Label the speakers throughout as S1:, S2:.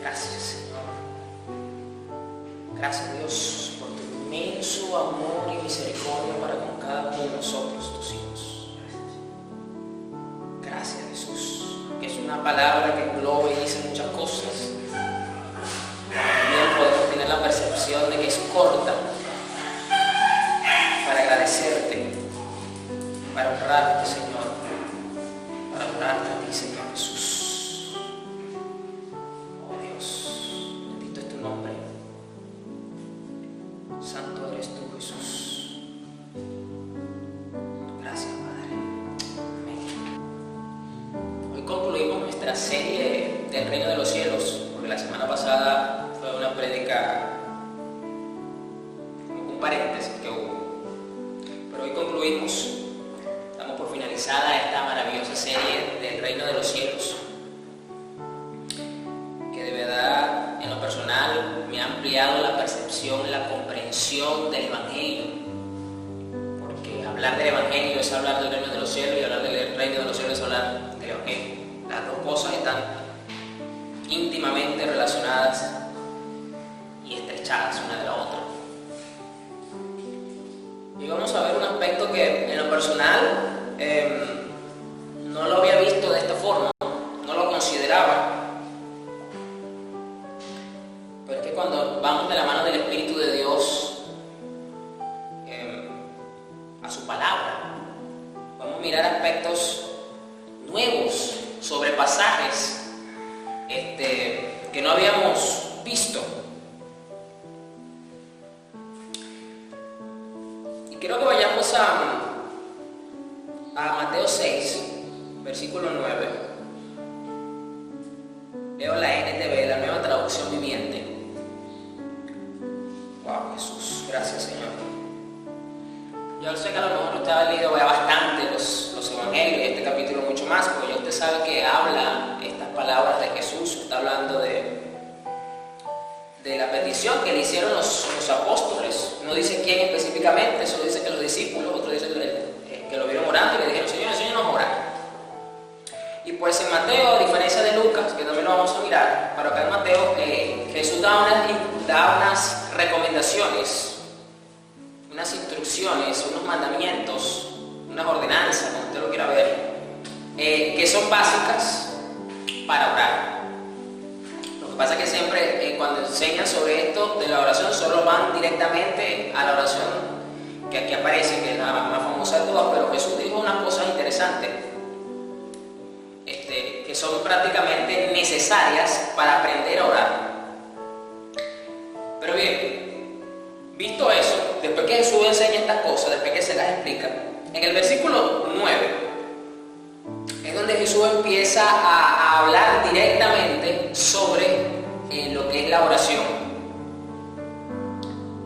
S1: Gracias, Señor. Gracias, Dios, por tu inmenso amor y misericordia para con cada uno de nosotros, tus hijos. Gracias, Jesús, que es una palabra que engloba y dice muchas cosas. También podemos tener la percepción de que es corta para agradecerte, para honrarte, Señor, para honrarte a ti, Señor Jesús. Oh Dios, bendito es tu nombre. Santo eres tú, Jesús. Gracias, Padre. Amén. Hoy concluimos nuestra serie del Reino de los Cielos, porque la semana pasada fue una prédica, un paréntesis que hubo. Pero hoy concluimos, damos por finalizada esta maravillosa serie del Reino de los Cielos, que de verdad, en lo personal, me ha ampliado la percepción, la comprensión del Evangelio. Porque hablar del Evangelio es hablar del Reino de los Cielos, y hablar del Reino de los Cielos es hablar del Evangelio. Las dos cosas están íntimamente relacionadas y estrechadas una de la otra. Y vamos a ver un aspecto que en lo personal no lo había visto de esta forma, no lo consideraba. Pero es que cuando vamos de la mano del Espíritu de Dios a su palabra, vamos a mirar aspectos nuevos sobre pasajes que no habíamos visto. Y quiero que vayamos a Mateo 6, versículo 9. Leo la NTV, la Nueva Traducción Viviente. Wow, Jesús, gracias, Señor. Yo sé que a lo mejor usted ha leído ya bastante los evangelios y este capítulo mucho más, porque ya usted sabe que habla estas palabras de Jesús. Está hablando de la petición que le hicieron los apóstoles. No dice quién específicamente, solo dice que los discípulos, otro dice que lo vieron orando y le dijeron: Señor, enséñanos a orar. Y pues en Mateo, a diferencia de Lucas, que también lo vamos a mirar, pero acá en Mateo Jesús da unas recomendaciones, unas instrucciones, unos mandamientos, unas ordenanzas, como usted lo quiera ver, que son básicas para orar. Lo que pasa es que siempre cuando enseñan sobre esto de la oración solo van directamente a la oración que aquí aparece, que es la más famosa de todas, pero Jesús dijo unas cosas interesantes que son prácticamente necesarias para aprender a orar. Pero bien, visto eso, después que Jesús enseña estas cosas, después que se las explica, en el versículo 9 es donde Jesús empieza a hablar directamente sobre lo que es la oración.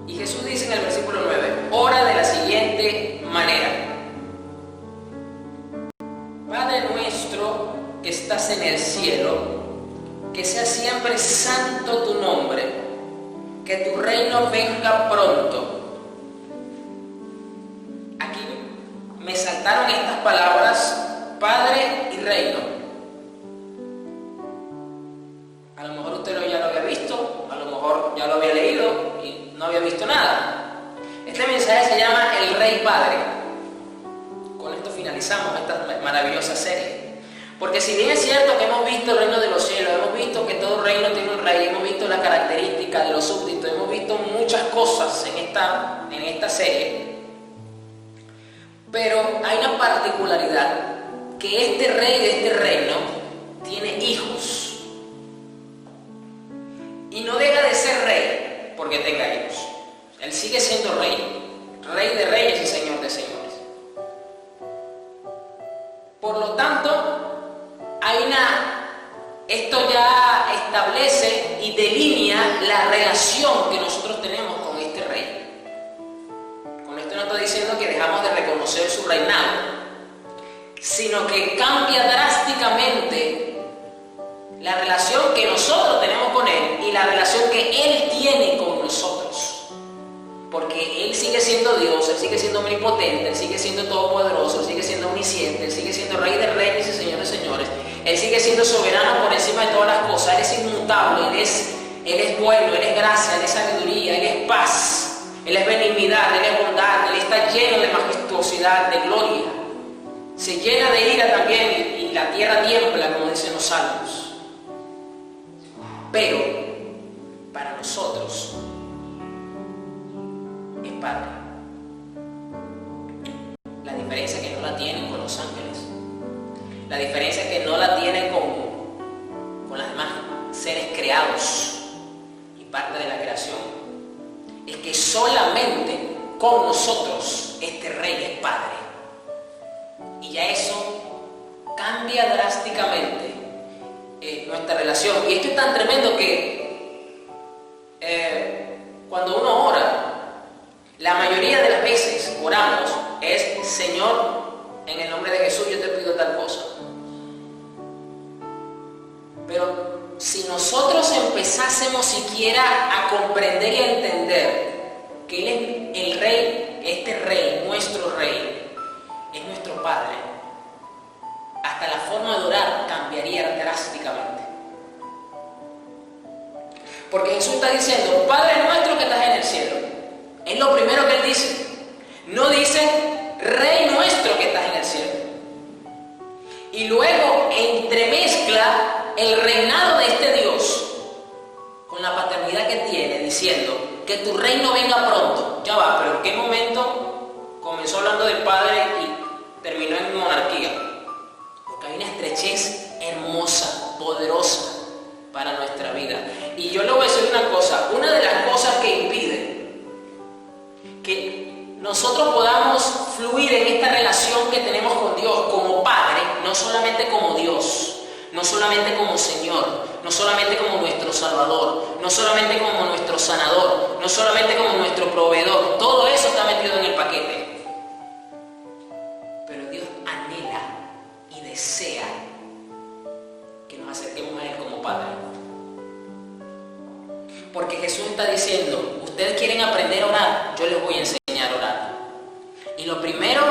S1: Y Jesús dice en el versículo 9: ora de la siguiente manera: Padre nuestro que estás en el cielo, que sea siempre santo tu nombre, que tu reino venga pronto. Aquí me saltaron estas palabras: Padre y reino. A lo mejor usted ya lo había visto, a lo mejor ya lo había leído y no había visto nada. Este mensaje se llama El Rey Padre. Con esto finalizamos esta maravillosa serie. Porque si bien es cierto que hemos visto el reino de los cielos, hemos visto que todo reino tiene un rey, hemos visto la característica de los súbditos, hemos visto muchas cosas en esta serie, pero hay una particularidad, que este rey de este reino tiene hijos. Y no deja de ser rey porque tenga hijos. Él sigue siendo rey, rey de reyes y señor de señores. Por lo tanto, esto ya establece y delinea la relación que nosotros tenemos con este rey. Con esto no estoy diciendo que dejamos de reconocer su reinado, sino que cambia drásticamente la relación que nosotros tenemos con él y la relación que él tiene con nosotros. Porque porque Él sigue siendo Dios, Él sigue siendo omnipotente, Él sigue siendo todopoderoso, Él sigue siendo omnisciente, Él sigue siendo Rey de reyes y Señor de señores. Él sigue siendo soberano por encima de todas las cosas. Él es inmutable, Él es bueno, Él es gracia, Él es sabiduría, Él es paz, Él es benignidad, Él es bondad, Él está lleno de majestuosidad, de gloria. Se llena de ira también y la tierra tiembla, como dicen los salmos. Pero para nosotros es Padre. La diferencia es que no la tienen con los ángeles. La diferencia es que no la tienen con los demás seres creados y parte de la creación. Es que solamente con nosotros este Rey es Padre. Y ya eso cambia drásticamente nuestra relación. Y esto es tan tremendo que cuando uno ora, la mayoría de las veces oramos es: Señor, en el nombre de Jesús yo te pido tal cosa. Pero si nosotros empezásemos siquiera a comprender y a entender que Él es el Rey, este Rey, nuestro Rey, es nuestro Padre, hasta la forma de orar cambiaría drásticamente. Porque Jesús está diciendo: Padre nuestro que estás en el cielo. Es lo primero que Él dice. No dice: Rey nuestro que estás en el cielo. Y luego entremezcla el reinado de este Dios con la paternidad que tiene, diciendo: que tu reino venga pronto. Ya va, pero ¿en qué momento comenzó hablando del Padre y terminó en monarquía? Porque hay una estrechez hermosa, poderosa para nuestra vida. Y yo le voy a decir una cosa: una de las cosas que impide que nosotros podamos fluir en esta relación que tenemos con Dios como Padre, no solamente como Dios, no solamente como Señor, no solamente como nuestro Salvador, no solamente como nuestro sanador, no solamente como nuestro proveedor, todo eso está metido en el paquete. Pero Dios anhela y desea que nos acerquemos a Él como Padre. Porque Jesús está diciendo: ustedes quieren aprender a orar, yo les voy a enseñar a orar. Y lo primero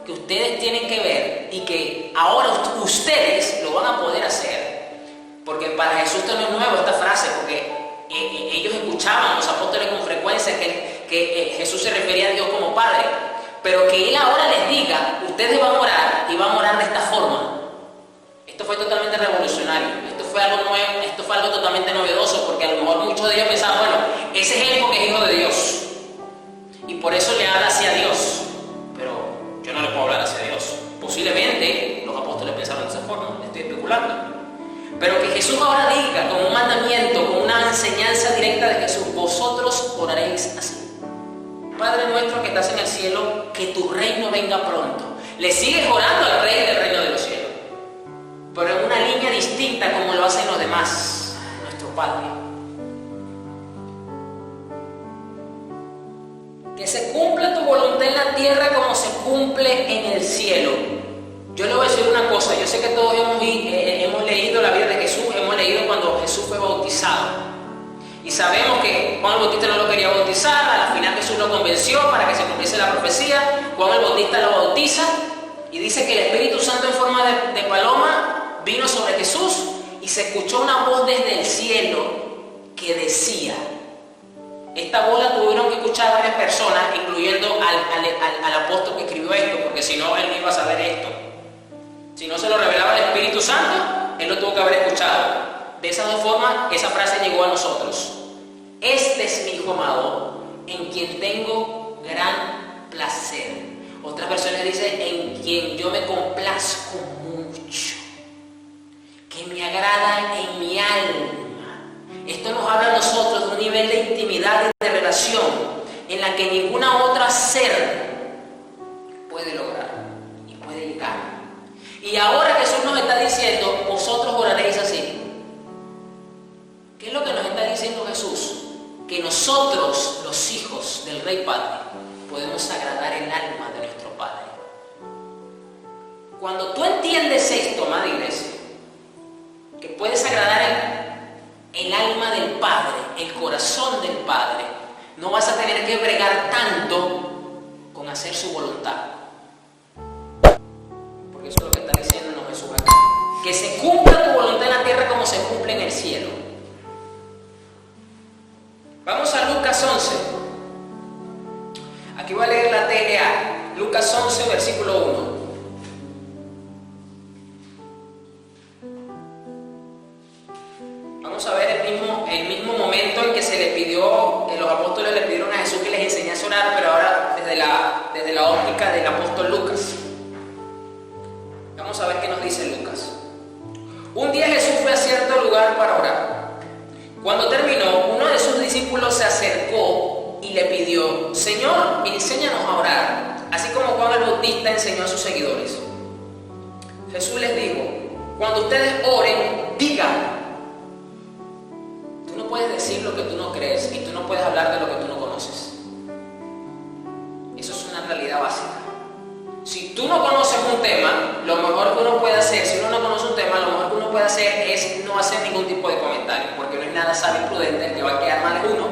S1: que ustedes tienen que ver, y que ahora ustedes lo van a poder hacer, porque para Jesús esto no es nuevo, esta frase, porque ellos escuchaban, los apóstoles, con frecuencia que Jesús se refería a Dios como Padre, pero que Él ahora les diga: ustedes van a orar y van a orar de esta forma. Esto fue totalmente revolucionario, esto fue algo nuevo, esto fue algo totalmente novedoso, porque a lo mejor muchos de ellos pensaban: bueno, ese es Él porque es hijo de Dios y por eso le habla hacia Dios, pero yo no le puedo hablar hacia Dios. Posiblemente los apóstoles pensaron de esa forma, estoy especulando, pero que Jesús ahora diga como un mandamiento, como una enseñanza directa de Jesús: vosotros oraréis así: Padre nuestro que estás en el cielo, que tu reino venga pronto. Le sigues orando al Rey del reino de los cielos, pero en una línea distinta como lo hacen los demás, nuestro Padre. Que se cumpla tu voluntad en la tierra como se cumple en el cielo. Yo le voy a decir una cosa: yo sé que todos hemos leído la vida de Jesús, hemos leído cuando Jesús fue bautizado. Y sabemos que Juan el Bautista no lo quería bautizar, a la final Jesús lo convenció para que se cumpliese la profecía. Juan el Bautista lo bautiza y dice que el Espíritu Santo en forma de paloma vino sobre Jesús y se escuchó una voz desde el cielo que decía. Esta voz la tuvieron que escuchar varias personas, incluyendo al apóstol que escribió esto, porque si no, él no iba a saber esto. Si no se lo revelaba el Espíritu Santo, él lo tuvo que haber escuchado. De esas dos formas, esa frase llegó a nosotros: este es mi Hijo amado, en quien tengo gran placer. Otras versiones dicen: en quien yo me complazco mucho, que me agrada en mi alma. Esto nos habla a nosotros de un nivel de intimidad y de relación en la que ninguna otra ser puede lograr y puede llegar. Y ahora Jesús nos está diciendo: vosotros oraréis así. ¿Qué es lo que nos está diciendo Jesús? Que nosotros, los hijos del Rey Padre, podemos agradar el alma de nuestro Padre. Cuando tú entiendes esto, amada iglesia, que puedes agradar el alma del Padre, el corazón del Padre, no vas a tener que bregar tanto con hacer su voluntad. Porque eso es lo que está diciéndonos Jesús acá. Que se cumpla tu voluntad en la tierra como se cumple en el cielo. Vamos a Lucas 11. Aquí voy a leer la TLA. Lucas 11, versículo 1. Vamos a ver el mismo momento en que se le pidió, los apóstoles le pidieron a Jesús que les enseñase a orar, pero ahora desde la óptica del apóstol Lucas. Vamos a ver qué nos dice Lucas. Un día Jesús fue a cierto lugar para orar. Cuando terminó, uno de sus discípulos se acercó y le pidió: Señor, enséñanos a orar, así como Juan el Bautista enseñó a sus seguidores. Jesús les dijo: cuando ustedes oren, digan. Tú no puedes decir lo que tú no crees y tú no puedes hablar de lo que tú no conoces. Eso es una realidad básica. Si tú no conoces un tema, lo mejor que uno puede hacer, si uno no conoce un tema, lo mejor que uno puede hacer es no hacer ningún tipo de comentario, porque no es nada sabio y prudente, que va a quedar mal uno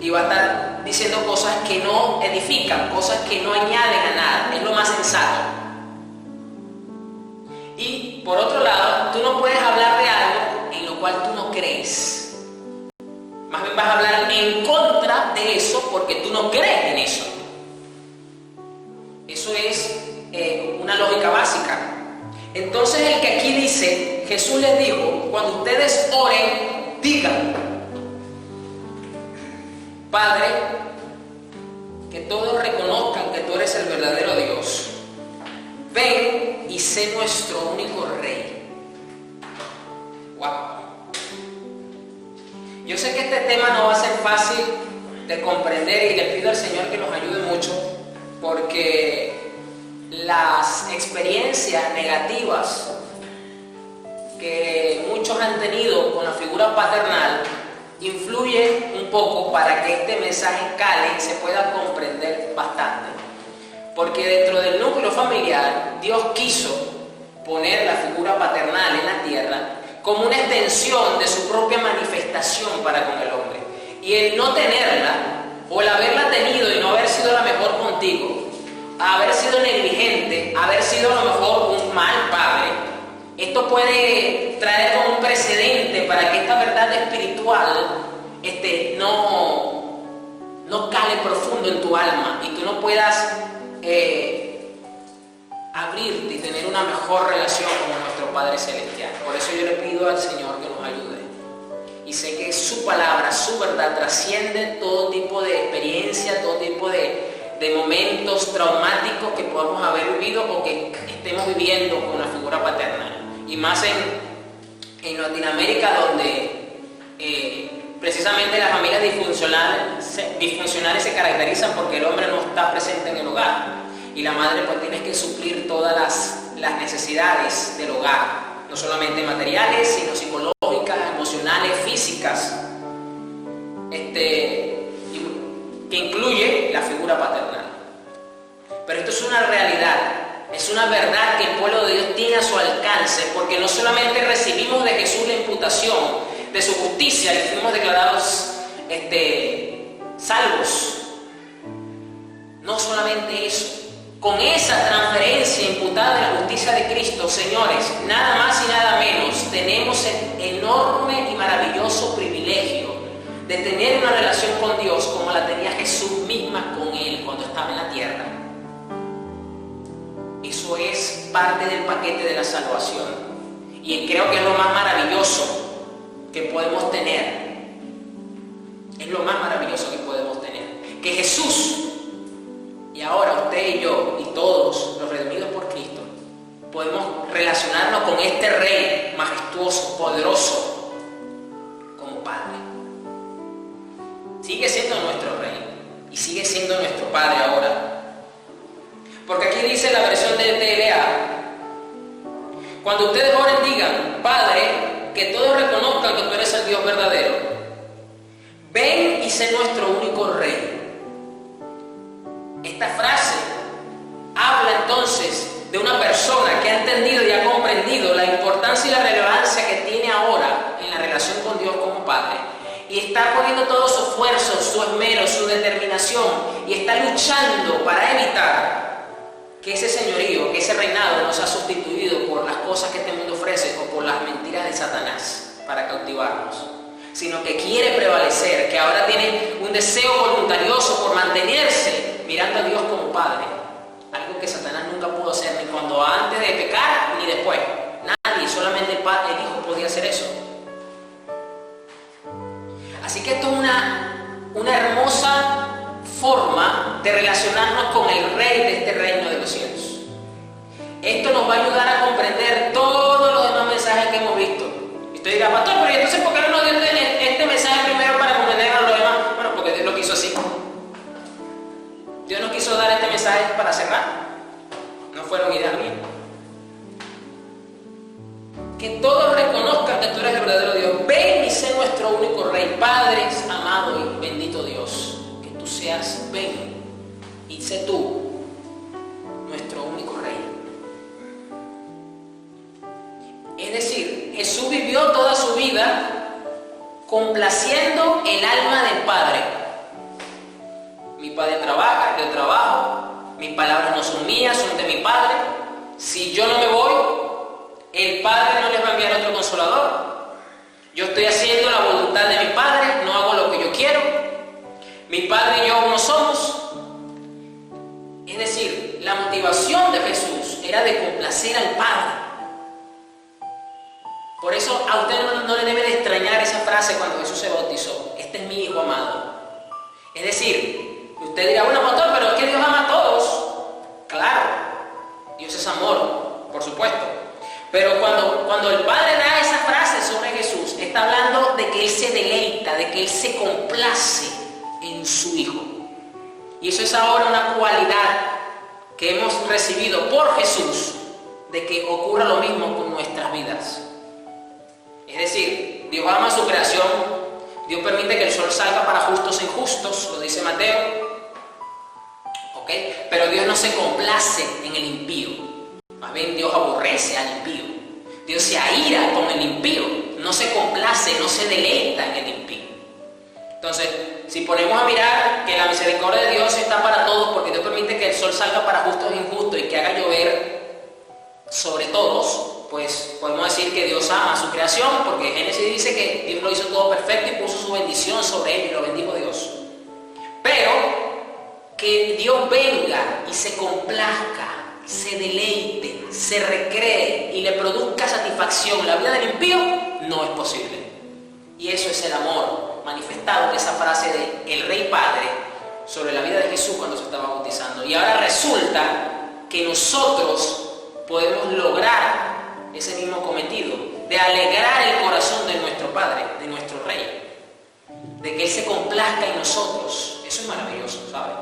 S1: y va a estar diciendo cosas que no edifican, cosas que no añaden a nada. Es lo más sensato. Y por otro lado, tú no puedes hablar de algo en lo cual tú no crees. Más bien vas a hablar en contra de eso porque tú no crees en eso. Eso es una lógica básica. Entonces el que aquí dice, Jesús les dijo: cuando ustedes oren, digan: Padre, que todos reconozcan que tú eres el verdadero Dios. Ven y sé nuestro único Rey. Wow. Yo sé que este tema no va a ser fácil de comprender y le pido al Señor que nos ayude mucho, porque las experiencias negativas que muchos han tenido con la figura paternal influyen un poco para que este mensaje cale y se pueda comprender bastante. Porque dentro del núcleo familiar, Dios quiso poner la figura paternal en la tierra como una extensión de su propia manifestación para con el hombre. Y el no tenerla, o el haberla tenido y no haber sido la mejor contigo, haber sido negligente, haber sido a lo mejor un mal padre, esto puede traer como un precedente para que esta verdad espiritual no cale profundo en tu alma y tú no puedas abrirte y tener una mejor relación con nuestro Padre Celestial. Por eso yo le pido al Señor que nos ayude. Y sé que su palabra, su verdad trasciende todo tipo de experiencia, todo tipo de momentos traumáticos que podamos haber vivido o que estemos viviendo con la figura paterna. Y más en Latinoamérica, donde precisamente las familias disfuncionales se caracterizan porque el hombre no está presente en el hogar y la madre pues tiene que suplir todas las necesidades del hogar, no solamente materiales, sino psicológicas, emocionales, físicas, que incluye la figura paternal. Pero esto es una realidad, es una verdad que el pueblo de Dios tiene a su alcance, porque no solamente recibimos de Jesús la imputación de su justicia y fuimos declarados salvos. No solamente eso, con esa transferencia imputada de la justicia de Cristo, señores, nada más y nada menos, tenemos el enorme y maravilloso privilegio de tener una relación con Dios como la tenía Jesús misma con Él cuando estaba en la tierra. Eso es parte del paquete de la salvación. Y creo que es lo más maravilloso que podemos tener. Es lo más maravilloso que podemos tener. Que Jesús, y ahora usted y yo, y todos los redimidos por Cristo, podemos relacionarnos con este Rey majestuoso, poderoso, como Padre. Sigue siendo nuestro Rey y sigue siendo nuestro Padre ahora. Porque aquí dice la versión de TLA: cuando ustedes oren, digan: Padre, que todos reconozcan que tú eres el Dios verdadero. Ven y sé nuestro único Rey. Esta frase habla entonces de una persona que ha entendido y ha comprendido la importancia y la relevancia que tiene ahora en la relación con Dios como Padre. y está poniendo todo su esfuerzo, su esmero, su determinación, y está luchando para evitar que ese señorío, que ese reinado no sea sustituido por las cosas que este mundo ofrece o por las mentiras de Satanás para cautivarnos, sino que quiere prevalecer, que ahora tiene un deseo voluntarioso por mantenerse mirando a Dios como Padre, algo que Satanás nunca pudo hacer ni cuando antes de pecar ni después. Nadie, solamente el Hijo podía hacer eso. Así que esto es una hermosa forma de relacionarnos con el Rey de este reino de los cielos. Esto nos va a ayudar a comprender todos los demás mensajes que hemos visto. Y usted dirá, pastor, pero entonces ¿por qué no nos dio este mensaje primero para comprender a los demás? Bueno, porque Dios lo quiso así. Dios no quiso dar este mensaje para cerrar. No fueron ideas mías. Que todos reconozcan que tú eres el verdadero Dios. Ven y sé nuestro único Rey. Padre amado y bendito Dios, que tú seas, ven y sé tú nuestro único Rey. Es decir, Jesús vivió toda su vida complaciendo el alma del Padre. Mi Padre trabaja, yo trabajo, mis palabras no son mías, son de mi Padre. Si yo no me voy, el Padre no les va a enviar otro consolador. Yo estoy haciendo la voluntad de mi Padre, no hago lo que yo quiero. Mi Padre y yo uno somos. Es decir, la motivación de Jesús era de complacer al Padre. Por eso a usted no le debe de extrañar esa frase cuando Jesús se bautizó. Este es mi Hijo amado. Es decir, usted dirá, bueno, pastor, pero es que Dios ama a todos. Claro, Dios es amor, por supuesto. Pero cuando el Padre da esa frase sobre Jesús, está hablando de que Él se deleita, de que Él se complace en su Hijo. Y eso es ahora una cualidad que hemos recibido por Jesús, de que ocurra lo mismo con nuestras vidas. Es decir, Dios ama su creación, Dios permite que el sol salga para justos e injustos, lo dice Mateo, ¿ok? Pero Dios no se complace en el impío, más bien Dios aborrece al impío, Dios se aira con el impío, no se complace, no se deleita en el impío. Entonces, si ponemos a mirar que la misericordia de Dios está para todos, porque Dios permite que el sol salga para justos e injustos y que haga llover sobre todos, pues podemos decir que Dios ama a su creación, porque Génesis dice que Dios lo hizo todo perfecto y puso su bendición sobre él y lo bendijo Dios. Pero que Dios venga y se complazca, se deleite, se recree y le produzca satisfacción en la vida del impío, no es posible. Y eso es el amor manifestado de esa frase de el Rey Padre sobre la vida de Jesús cuando se estaba bautizando. Y ahora resulta que nosotros podemos lograr ese mismo cometido, de alegrar el corazón de nuestro Padre, de nuestro Rey, de que Él se complazca en nosotros. Eso es maravilloso, ¿sabe?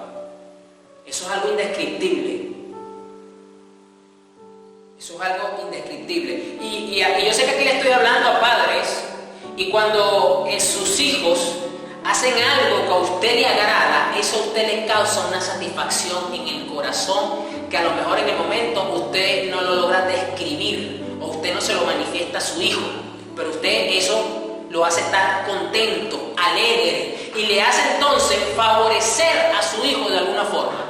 S1: Eso es algo indescriptible. Eso es algo indescriptible. Y yo sé que aquí le estoy hablando a padres, y cuando sus hijos hacen algo que a usted le agrada, eso a usted le causa una satisfacción en el corazón que a lo mejor en el momento usted no lo logra describir, o usted no se lo manifiesta a su hijo, pero usted eso lo hace estar contento, alegre, y le hace entonces favorecer a su hijo de alguna forma.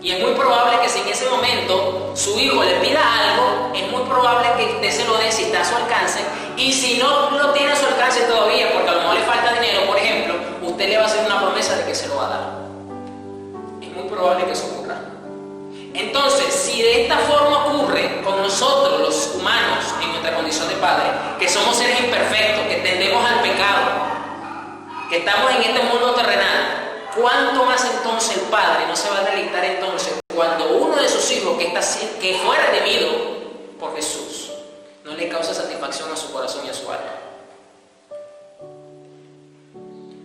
S1: Y es muy probable que si en ese momento su hijo le pida algo, es muy probable que usted se lo dé si está a su alcance, y si no lo tiene a su alcance todavía, porque a lo mejor le falta dinero, por ejemplo, usted le va a hacer una promesa de que se lo va a dar. Es muy probable que eso ocurra. Entonces, si de esta forma ocurre con nosotros los humanos en nuestra condición de padre, que somos seres imperfectos, que tendemos al pecado, que estamos en este mundo terrenal, ¿cuánto más entonces el Padre no se va a deleitar entonces cuando uno de sus hijos que fue redimido por Jesús no le causa satisfacción a su corazón y a su alma?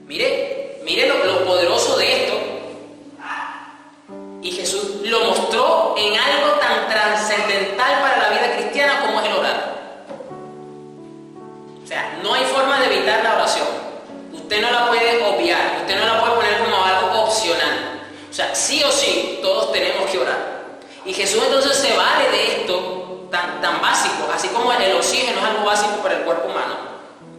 S1: Mire lo poderoso de esto. Y Jesús lo mostró en algo tan trascendental para la vida cristiana como es el orar. O sea, no hay forma de evitar la oración. Usted no la puede obviar, usted no la puede poner como algo opcional. O sea, sí o sí, todos tenemos que orar. Y Jesús entonces se vale de esto tan básico, así como el oxígeno es algo básico para el cuerpo humano.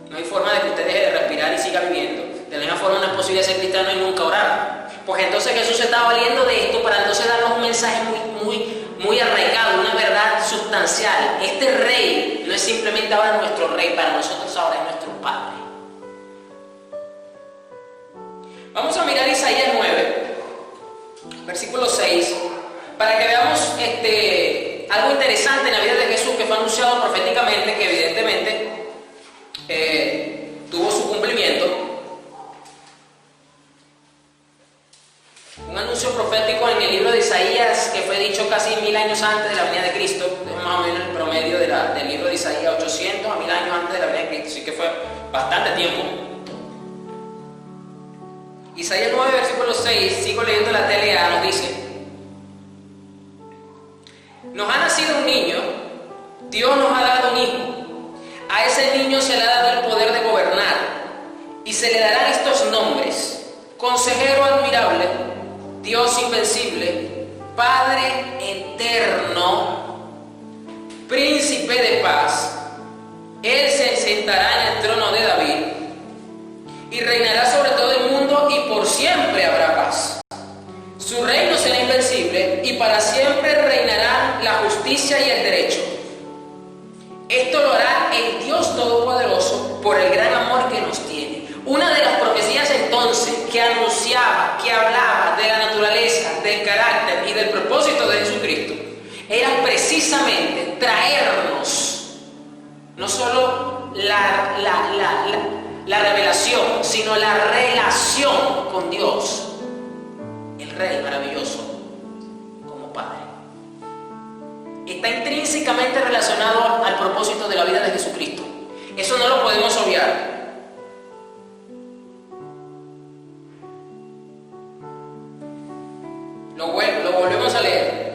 S1: No hay forma de que usted deje de respirar y siga viviendo. De la misma forma no es posible ser cristiano y nunca orar. Pues entonces Jesús se estaba valiendo de esto para entonces darnos un mensaje muy arraigado, una verdad sustancial. Este rey no es simplemente ahora nuestro rey, para nosotros ahora es nuestro Padre. Vamos a mirar Isaías 9, versículo 6, para que veamos algo interesante en la vida de Jesús que fue anunciado proféticamente, que evidentemente tuvo su cumplimiento. Un anuncio profético en el libro de Isaías que fue dicho casi 1000 años antes de la venida de Cristo. Es más o menos el promedio del libro de Isaías, 800 a 1000 años antes de la venida de Cristo, así que fue bastante tiempo. Isaías 9, versículo 6, sigo leyendo la TLA, nos dice: nos ha nacido un niño, Dios nos ha dado un hijo. A ese niño se le ha dado el poder de gobernar y se le darán estos nombres: Consejero admirable, Dios invencible, Padre eterno, Príncipe de paz. Él se sentará en el trono de David y reinará sobre todo el mundo, y por siempre habrá paz. Su reino será invencible y para siempre reinará la justicia y el derecho. Esto lo hará el Dios Todopoderoso por el gran amor que nos tiene. Una de las profecías entonces que anunciaba, que hablaba de la naturaleza, del carácter y del propósito de Jesucristo era precisamente traernos no solo la revelación, sino la relación con Dios, el Rey maravilloso, como Padre. Está intrínsecamente relacionado al propósito de la vida de Jesucristo. Eso no lo podemos obviar. Lo volvemos a leer.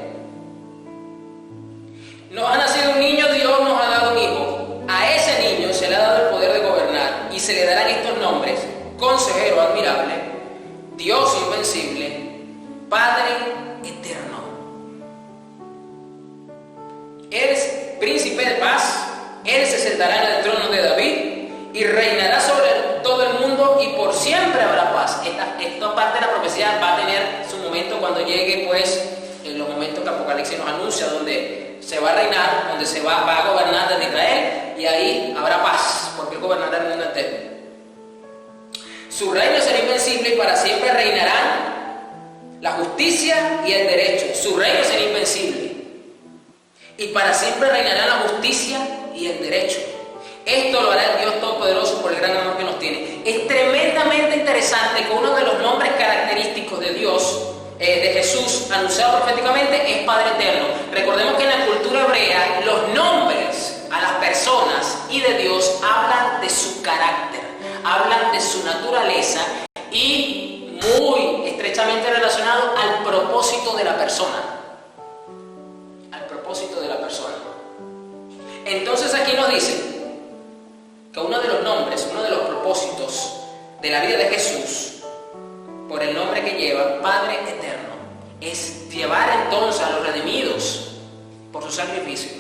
S1: Nos ha nacido un niño, Dios nos ha dado un hijo. A ese niño se le ha dado el poder de gobernar y se le darán estos nombres: Consejero admirable, Dios invencible, Padre eterno. Él es Príncipe de paz. Él se sentará en el trono de David y reinará sobre todo el mundo, y por siempre habrá paz. Esta parte de la profecía va a tener su momento cuando llegue, pues, en los momentos que Apocalipsis nos anuncia, donde se va a reinar, donde se va a gobernar desde Israel, y ahí habrá paz, porque Él gobernará el mundo entero. Su reino será invencible y para siempre reinarán la justicia y el derecho. Su reino será invencible y para siempre reinará la justicia y el derecho. Esto lo hará el Dios Todopoderoso por el gran amor que nos tiene. Es tremendamente interesante que uno de los nombres característicos de Dios, de Jesús, anunciado proféticamente, es Padre Eterno. Recordemos que en la cultura hebrea los nombres a las personas y de Dios hablan de su carácter, hablan de su naturaleza y muy estrechamente relacionado al propósito de la persona. Al propósito de la persona. Entonces aquí nos dice que uno de los nombres, uno de los propósitos de la vida de Jesús, por el nombre que lleva, Padre Eterno, es llevar entonces a los redimidos por su sacrificio,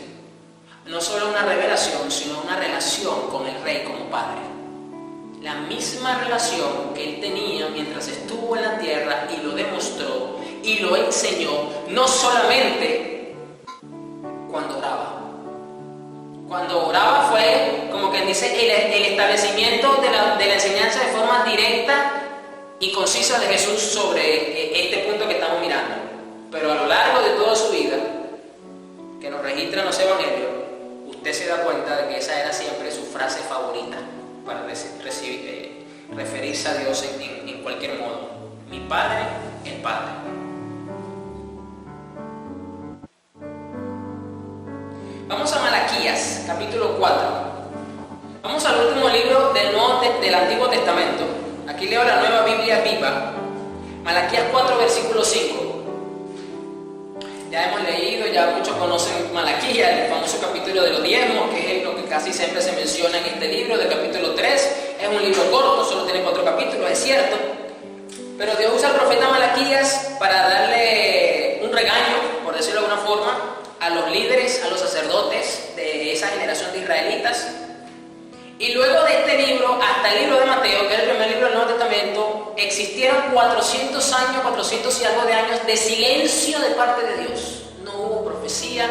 S1: no solo una revelación, sino una relación con el Rey como Padre. La misma relación que Él tenía mientras estuvo en la tierra, y lo demostró y lo enseñó, no solamente cuando oraba. Cuando oraba fue, como quien dice, el establecimiento de la enseñanza de forma directa y concisa de Jesús sobre este punto que estamos mirando. Pero a lo largo de toda su vida, que nos registran los evangelios, usted se da cuenta de que esa era siempre su frase favorita para referirse a Dios en cualquier modo. Mi Padre, el Padre. Vamos a Malaquías, capítulo 4. Vamos al último libro del Antiguo Testamento. Aquí leo la Nueva Biblia Viva. Malaquías 4, versículo 5. Ya hemos leído, ya muchos conocen Malaquías, el famoso capítulo de los diezmos, que es lo que casi siempre se menciona en este libro, del capítulo 3. Es un libro corto, solo tiene 4 capítulos, es cierto. Pero Dios usa al profeta Malaquías para darle un regaño, por decirlo de alguna forma, a los líderes, a los sacerdotes de esa generación de israelitas. Y luego de este libro, hasta el libro de Mateo, que es el 400 años, 400 y algo de años de silencio de parte de Dios. No hubo profecía,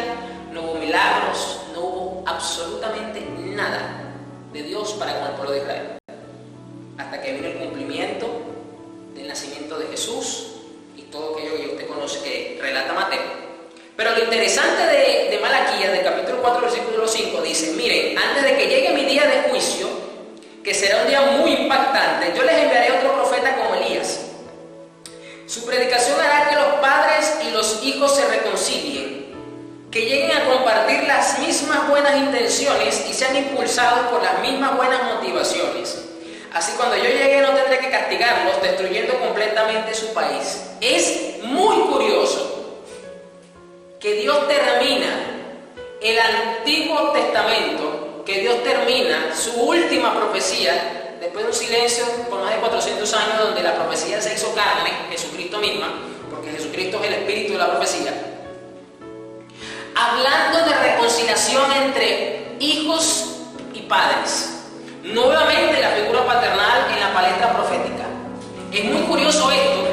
S1: no hubo milagros, no hubo absolutamente nada de Dios para con el pueblo de Israel. Hasta que vino el cumplimiento del nacimiento de Jesús y todo aquello que usted conoce que relata Mateo. Pero lo interesante de Malaquías, del capítulo 4, versículo 5, dice: miren, antes de que llegue mi día de juicio, que será un día muy impactante, yo les enviaré otro profeta como Elías. Su predicación hará que los padres y los hijos se reconcilien, que lleguen a compartir las mismas buenas intenciones y sean impulsados por las mismas buenas motivaciones. Así cuando yo llegue no tendré que castigarlos, destruyendo completamente su país. Es muy curioso que Dios termina el Antiguo Testamento, que Dios termina su última profecía, después de un silencio por más de 400 años donde la profecía se hizo carne, Jesucristo misma, porque Jesucristo es el espíritu de la profecía, hablando de reconciliación entre hijos y padres. Nuevamente la figura paternal en la palestra profética. Es muy curioso esto,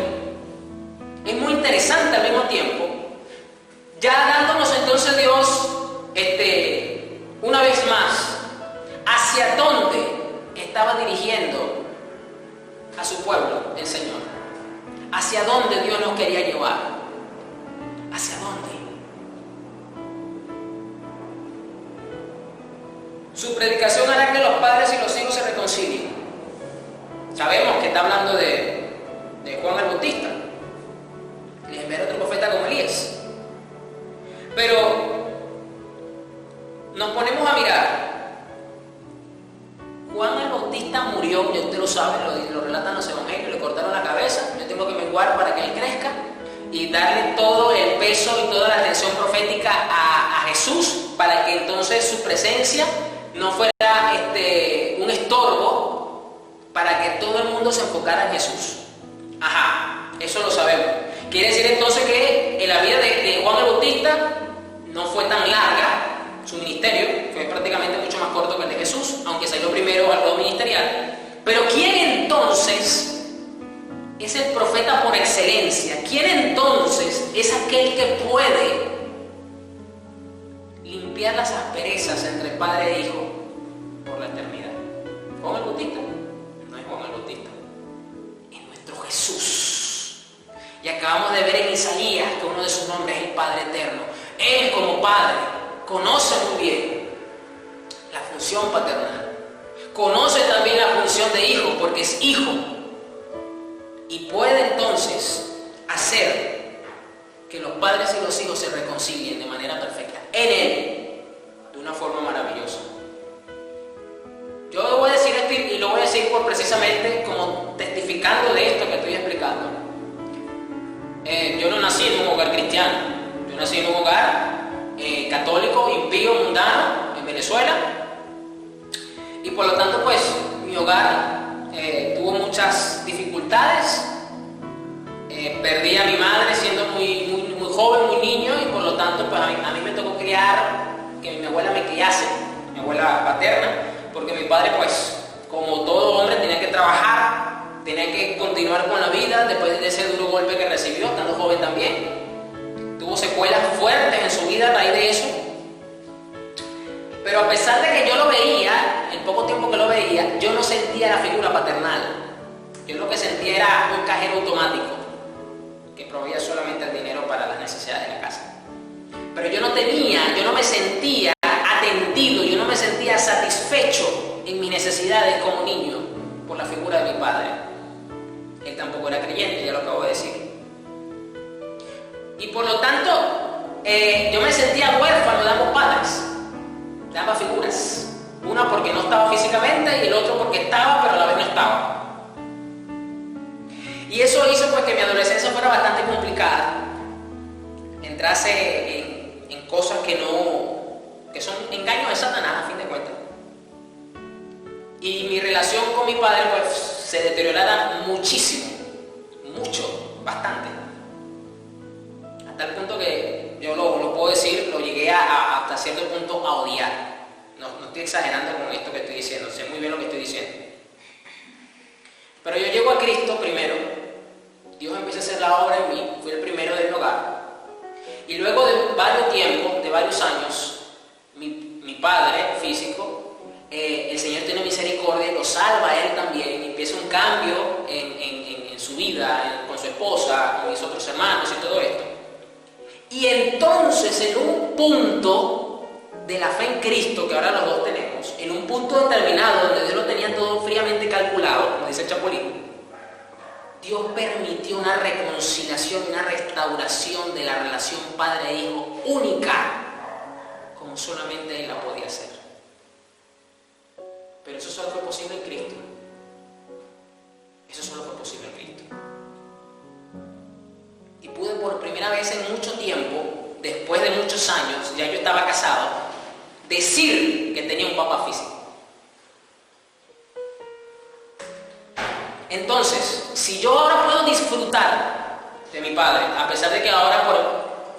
S1: es muy interesante al mismo tiempo, ya dándonos entonces Dios una vez más hacia dónde estaba dirigiendo a su pueblo el Señor, hacia dónde Dios nos quería llevar, hacia dónde. Su predicación hará que los padres y los hijos se reconcilien. Sabemos que está hablando de Juan el Bautista. Les enviaré otro profeta como Elías. Pero nos ponemos a mirar. Juan el Bautista murió, ya usted lo sabe, lo relatan los evangelios, le cortaron la cabeza. Yo tengo que menguar para que él crezca y darle todo el peso y toda la atención profética a Jesús, para que entonces su presencia no fuera un estorbo, para que todo el mundo se enfocara en Jesús. Ajá, eso lo sabemos. Quiere decir entonces que en la vida de Juan el Bautista no fue tan larga, su ministerio fue prácticamente mucho más corto que el de Jesús, aunque salió primero al lado ministerial. Pero ¿quién entonces es el profeta por excelencia? ¿Quién entonces es aquel que puede limpiar las asperezas entre padre e hijo por la eternidad? ¿Juan el Bautista? No es Juan el Bautista, es nuestro Jesús. Y acabamos de ver en Isaías que uno de sus nombres es el Padre Eterno. Él como Padre conoce muy bien la función paternal, conoce también la función de hijo, porque es hijo, y puede entonces hacer que los padres y los hijos se reconcilien de manera perfecta en Él, de una forma maravillosa. Yo voy a decir esto y lo voy a decir por precisamente como testificando de esto que estoy explicando. Yo no nací en un hogar cristiano, yo nací en un hogar católico, impío, mundano, en Venezuela, y por lo tanto pues mi hogar tuvo muchas dificultades. Perdí a mi madre siendo muy joven, muy niño, y por lo tanto pues a mí me tocó criar, que mi abuela me criase, mi abuela paterna, porque mi padre pues como todo hombre tenía que trabajar, tenía que continuar con la vida después de ese duro golpe que recibió, estando joven también. Tuvo secuelas fuertes en su vida a raíz de eso. Pero a pesar de que yo lo veía, el poco tiempo que lo veía, yo no sentía la figura paternal. Yo lo que sentía era un cajero automático que proveía solamente el dinero para las necesidades de la casa. Pero yo no me sentía atendido, yo no me sentía satisfecho en mis necesidades como niño por la figura de mi padre. Él tampoco era creyente, ya lo acabo de decir. Y por lo tanto, yo me sentía huérfano de ambos padres, de ambas figuras. Una porque no estaba físicamente y el otro porque estaba, pero a la vez no estaba. Y eso hizo pues que mi adolescencia fuera bastante complicada. Entrase en cosas que son engaños de Satanás a fin de cuentas. Y mi relación con mi padre pues se deteriorara muchísimo, mucho, bastante. Hasta el punto que yo lo puedo decir, lo llegué hasta cierto punto a odiar. No estoy exagerando con esto que estoy diciendo, sé muy bien lo que estoy diciendo. Pero yo llego a Cristo primero, varios tiempos, de varios años, mi padre físico, el Señor tiene misericordia, lo salva a él también, y empieza un cambio en su vida, con su esposa, con mis otros hermanos y todo esto. Y entonces, en un punto de la fe en Cristo, que ahora los dos tenemos, en un punto determinado donde Dios lo tenía todo fríamente calculado, como dice el Chapulín, Dios permitió una reconciliación, una restauración de la relación padre e hijo única, como solamente Él la podía hacer. Pero eso solo fue posible en Cristo. Eso solo fue posible en Cristo. Y pude por primera vez en mucho tiempo, después de muchos años, ya yo estaba casado, decir que tenía un papá físico. Entonces, si yo ahora puedo disfrutar de mi padre, a pesar de que ahora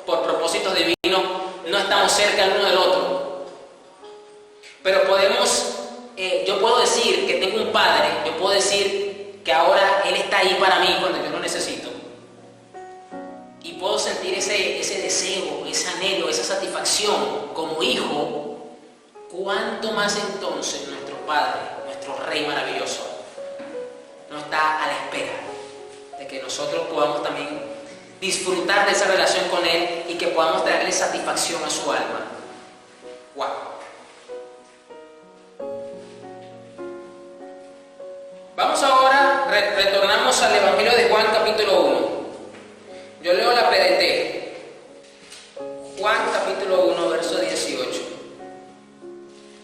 S1: por propósitos divinos no estamos cerca el uno del otro, pero yo puedo decir que tengo un padre, yo puedo decir que ahora Él está ahí para mí cuando yo lo necesito, y puedo sentir ese deseo, ese anhelo, esa satisfacción como hijo, ¿cuánto más entonces nuestro Padre, nuestro Rey maravilloso, no está a la espera de que nosotros podamos también disfrutar de esa relación con Él y que podamos traerle satisfacción a su alma? ¡Wow! Vamos ahora, retornamos al Evangelio de Juan capítulo 1. Yo leo la PDT. Juan capítulo 1, verso 18.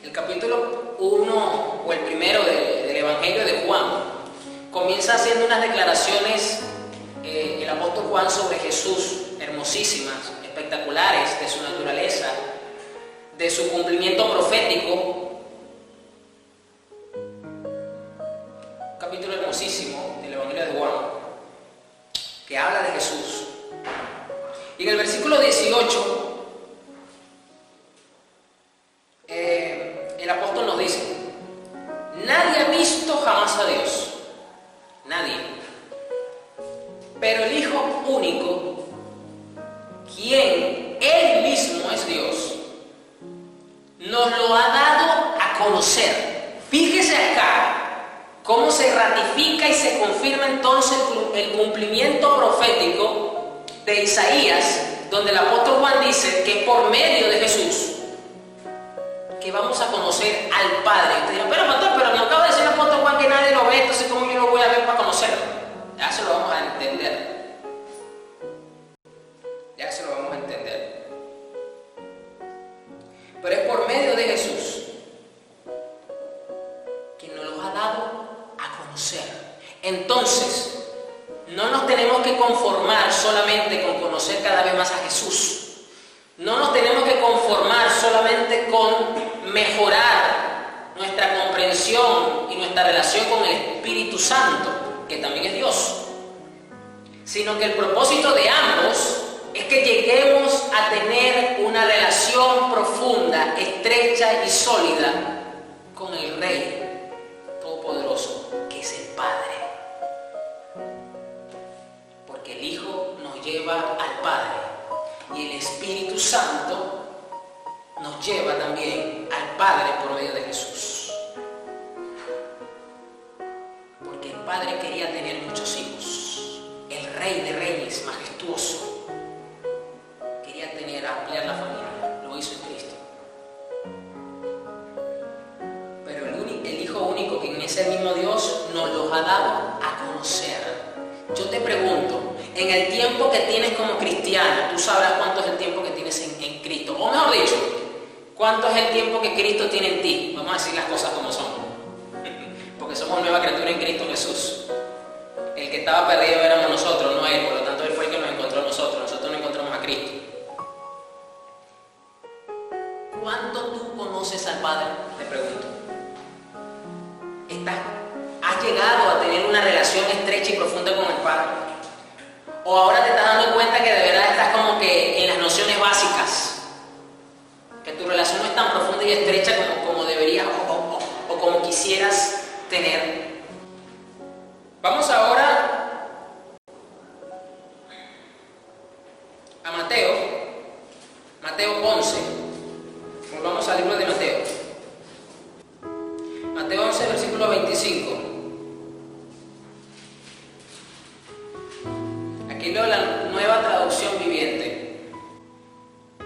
S1: El capítulo 1, o el primero del Evangelio de Juan, comienza haciendo unas declaraciones el apóstol Juan sobre Jesús, hermosísimas, espectaculares, de su naturaleza, de su cumplimiento profético. Un capítulo hermosísimo del Evangelio de Juan, que habla de Jesús. Y en el versículo 18, el apóstol nos dice: nadie ha visto jamás a Dios. Nadie. Pero el Hijo único, quien Él mismo es Dios, nos lo ha dado a conocer. Fíjese acá cómo se ratifica y se confirma entonces el cumplimiento profético de Isaías, donde el apóstol Juan dice que por medio de Jesús que vamos a conocer al Padre. Usted dirá, pero pastor, pero no acaba de decir el apóstol Juan que nadie lo ve, entonces ¿cómo yo lo voy a ver para conocerlo? Ya se lo vamos a entender. Ya se lo vamos a entender. Pero es por medio de Jesús que nos lo ha dado a conocer. Entonces, no nos tenemos que conformar solamente con conocer cada vez más a Jesús. No nos tenemos que conformar solamente con mejorar nuestra comprensión y nuestra relación con el Espíritu Santo, que también es Dios, sino que el propósito de ambos es que lleguemos a tener una relación profunda, estrecha y sólida con el Rey Todopoderoso, que es el Padre. Porque el Hijo nos lleva al Padre y el Espíritu Santo nos lleva también al Padre por medio de Jesús. Porque el Padre quería tener muchos hijos. El Rey de Reyes, majestuoso, quería ampliar la familia. Lo hizo en Cristo. Pero el Hijo único, quien es el mismo Dios, nos los ha dado a conocer. Yo te pregunto, en el tiempo que tienes como cristiano, tú sabrás cuánto es el tiempo que tienes en Cristo. O mejor dicho, ¿cuánto es el tiempo que Cristo tiene en ti? Vamos a decir las cosas como son. Porque somos nueva criatura en Cristo Jesús. El que estaba perdido éramos nosotros, no Él. Por lo tanto, Él fue el que nos encontró a nosotros. Nosotros no encontramos a Cristo. ¿Cuánto tú conoces al Padre? Te pregunto. ¿Has llegado a tener una relación estrecha y profunda con el Padre? ¿O ahora te estás dando cuenta que de verdad estás como que en las nociones básicas? Que tu relación no es tan profunda y estrecha como deberías o como quisieras tener. Vamos ahora a Mateo, y luego la Nueva Traducción Viviente.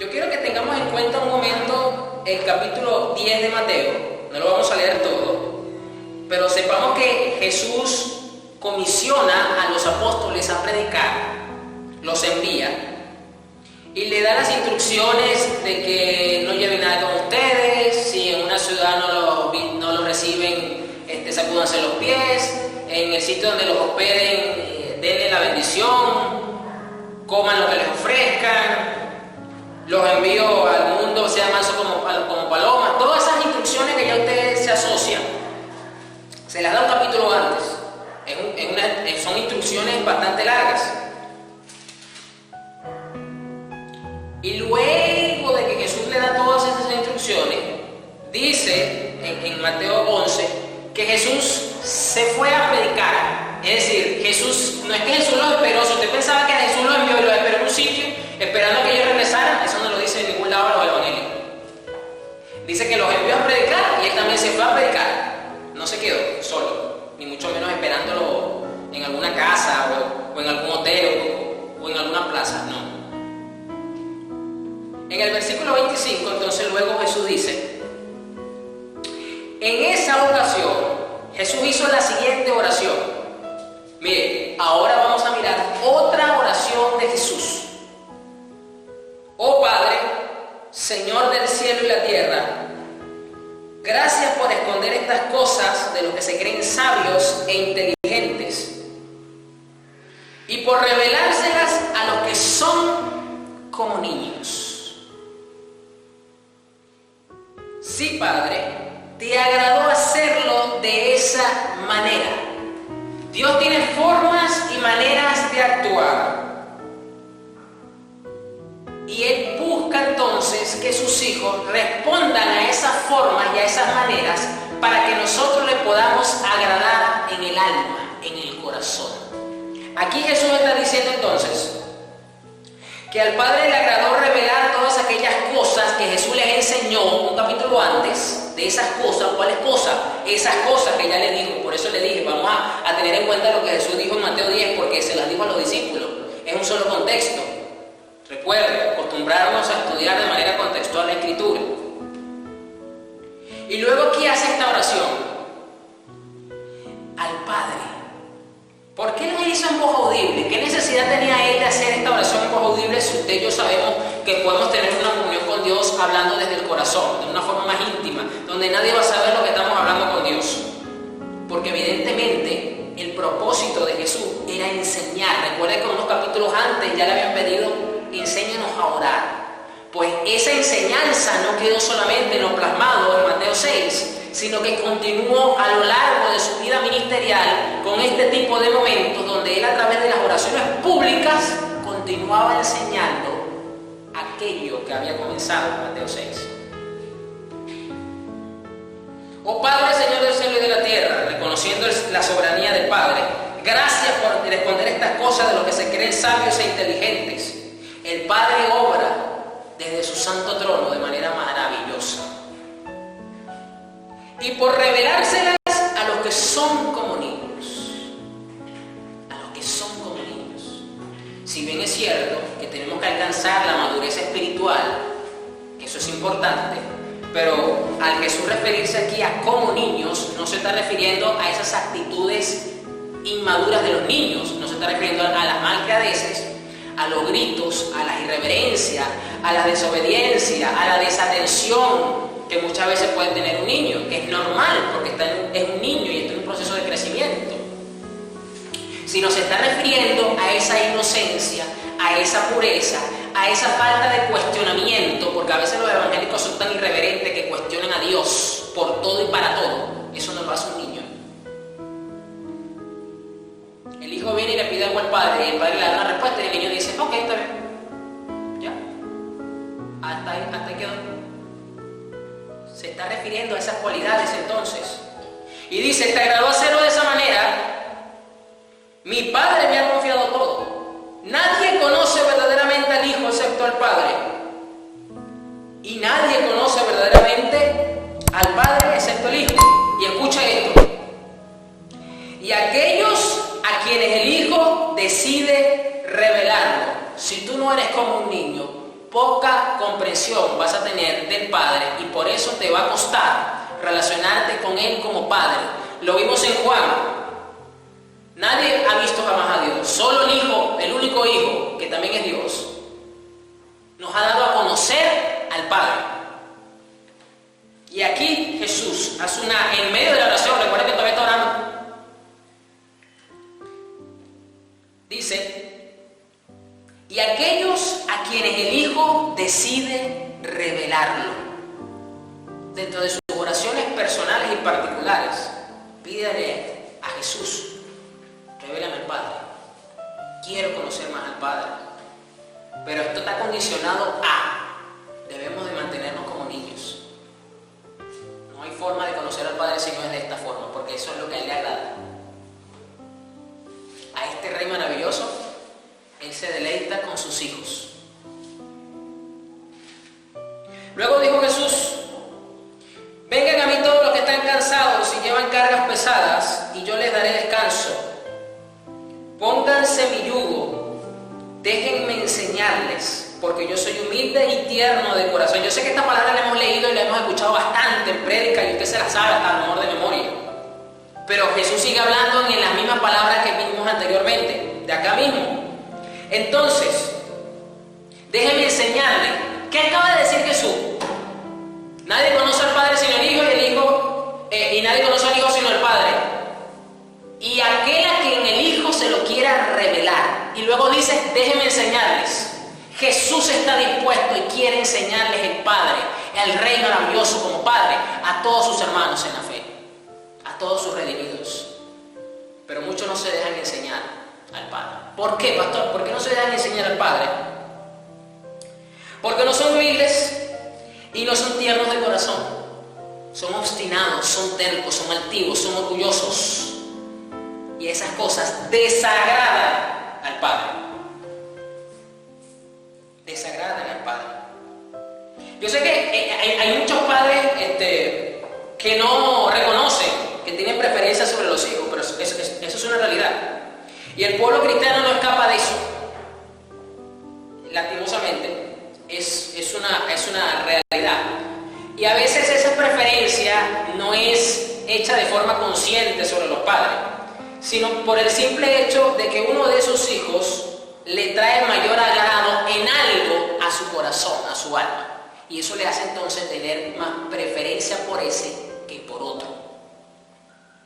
S1: Yo quiero que tengamos en cuenta un momento el capítulo 10 de Mateo. No lo vamos a leer todo, pero sepamos que Jesús comisiona a los apóstoles a predicar, los envía y le da las instrucciones de que no lleven nada con ustedes, si en una ciudad no lo reciben, sacúdanse los pies, en el sitio donde los hospeden, denle la bendición, coman lo que les ofrezcan, los envío al mundo, sean mansos como palomas. Todas esas instrucciones que ya ustedes se asocian, se las da un capítulo antes. Son instrucciones bastante largas. Y luego de que Jesús le da todas esas instrucciones, dice en Mateo 11 que Jesús se fue a predicar. Es decir, no es que Jesús los esperó. Si usted pensaba que Jesús los envió y los esperó en un sitio esperando que ellos regresaran, eso no lo dice en ningún lado de los evangelios. Dice que los envió a predicar y él también se fue a predicar. No se quedó solo, ni mucho menos esperándolo en alguna casa o en algún hotel o en alguna plaza, no. En el versículo 25, entonces luego Jesús dice, en esa ocasión Jesús hizo la siguiente oración. Mire, ahora vamos a mirar otra oración de Jesús. Oh Padre, Señor del cielo y la tierra, gracias por esconder estas cosas de los que se creen sabios e inteligentes y por revelárselas a los que son como niños. Sí, Padre, te agradó hacerlo de esa manera. Dios tiene formas y maneras de actuar. Y Él busca entonces que sus hijos respondan a esas formas y a esas maneras para que nosotros le podamos agradar en el alma, en el corazón. Aquí Jesús está diciendo entonces que al Padre le agradó revelar todas aquellas cosas que Jesús les enseñó un capítulo antes. De esas cosas, ¿cuáles cosas? Esas cosas que ya le dijo. Por eso le dije, vamos a tener en cuenta lo que Jesús dijo en Mateo 10, porque se las dijo a los discípulos. Es un solo contexto. Recuerden, acostumbrarnos a estudiar de manera contextual la Escritura. Y luego, ¿qué hace esta oración? Al Padre. ¿Por qué la hizo en voz audible? ¿Qué necesidad tenía él de hacer esta oración en voz audible si usted y yo sabemos que podemos tener una comunión con Dios hablando desde el corazón, de una forma más íntima, donde nadie va a saber lo que estamos hablando con Dios? Porque evidentemente el propósito de Jesús era enseñar. Recuerden que unos capítulos antes ya le habían pedido, enséñanos a orar. Pues esa enseñanza no quedó solamente en lo plasmado en Mateo 6, sino que continuó a lo largo de su vida ministerial con este tipo de momentos donde él, a través de las oraciones públicas, continuaba enseñando aquello que había comenzado en Mateo 6. Oh Padre, Señor del cielo y de la tierra, reconociendo la soberanía del Padre, gracias por responder estas cosas de los que se creen sabios e inteligentes. El Padre obra desde su santo trono de manera maravillosa. Y por revelárselas a los que son como niños. A los que son como niños. Si bien es cierto que tenemos que alcanzar la madurez espiritual, que eso es importante, pero al Jesús referirse aquí a como niños, no se está refiriendo a esas actitudes inmaduras de los niños, no se está refiriendo a las malcriadeces, a los gritos, a la irreverencia, a la desobediencia, a la desatención que muchas veces puede tener un niño, que es normal porque es un niño y está en un proceso de crecimiento. Sino se está refiriendo a esa inocencia, a esa pureza, a esa falta de cuestionamiento, porque a veces los evangélicos son tan irreverentes que cuestionan a Dios por todo y para todo. Eso no lo hace un niño. El hijo viene y le pide algo al padre y el padre le da una respuesta y el niño dice, ok, está bien. Ya. Hasta ahí quedó. Se está refiriendo a esas cualidades entonces. Y dice, te agradó hacerlo de esa manera. Mi Padre me ha confiado todo. Nadie conoce verdaderamente al Hijo excepto al Padre. Y nadie conoce verdaderamente al Padre excepto el Hijo. Y escucha esto. Y aquellos a quienes el Hijo decide revelar si tú no eres como un niño, poca comprensión vas a tener del Padre y por eso te va a costar relacionarte con Él como Padre. Lo vimos en Juan. Nadie ha visto jamás a Dios. Solo el Hijo, el único Hijo, que también es Dios, nos ha dado a conocer al Padre. Y aquí Jesús hace en medio de la oración, recuerden que todavía está orando, dice: y aquellos a quienes el Hijo decide revelarlo. Dentro de sus oraciones personales y particulares, pídale a Jesús: revélame al Padre. Quiero conocer más al Padre. Pero esto está condicionado a: debemos de mantenernos como niños. No hay forma de conocer al Padre si no es de esta forma, porque eso es lo que a Él le agrada. A este Rey maravilloso, Él se deleita con sus hijos. Luego dijo Jesús: vengan a mí todos los que están cansados y llevan cargas pesadas, y yo les daré descanso. Pónganse mi yugo, déjenme enseñarles, porque yo soy humilde y tierno de corazón. Yo sé que esta palabra la hemos leído y la hemos escuchado bastante en prédica y usted se la sabe hasta a lo mejor de memoria. Pero Jesús sigue hablando en las mismas palabras que vimos anteriormente, de acá mismo. Entonces, déjenme enseñarle. ¿Qué acaba de decir Jesús? Nadie conoce al Padre sino el Hijo, y nadie conoce al Hijo sino el Padre. Y aquel a quien el Hijo se lo quiera revelar. Y luego dice: déjenme enseñarles. Jesús está dispuesto y quiere enseñarles el Padre, el Rey maravilloso como Padre, a todos sus hermanos en la fe, a todos sus redimidos. Pero muchos no se dejan enseñar al Padre. ¿Por qué, pastor? ¿Por qué no se dejan enseñar al Padre? Porque no son humildes y no son tiernos de corazón. Son obstinados, son tercos, son altivos, son orgullosos. Y esas cosas desagradan al Padre. Desagradan al Padre. Yo sé que hay muchos padres que no reconocen, que tienen preferencia sobre los hijos, pero eso es una realidad. Y el pueblo cristiano no escapa de eso. Lastimosamente, es una realidad. Y a veces esa preferencia no es hecha de forma consciente sobre los padres, sino por el simple hecho de que uno de sus hijos le trae mayor agrado en algo a su corazón, a su alma. Y eso le hace entonces tener más preferencia por ese que por otro.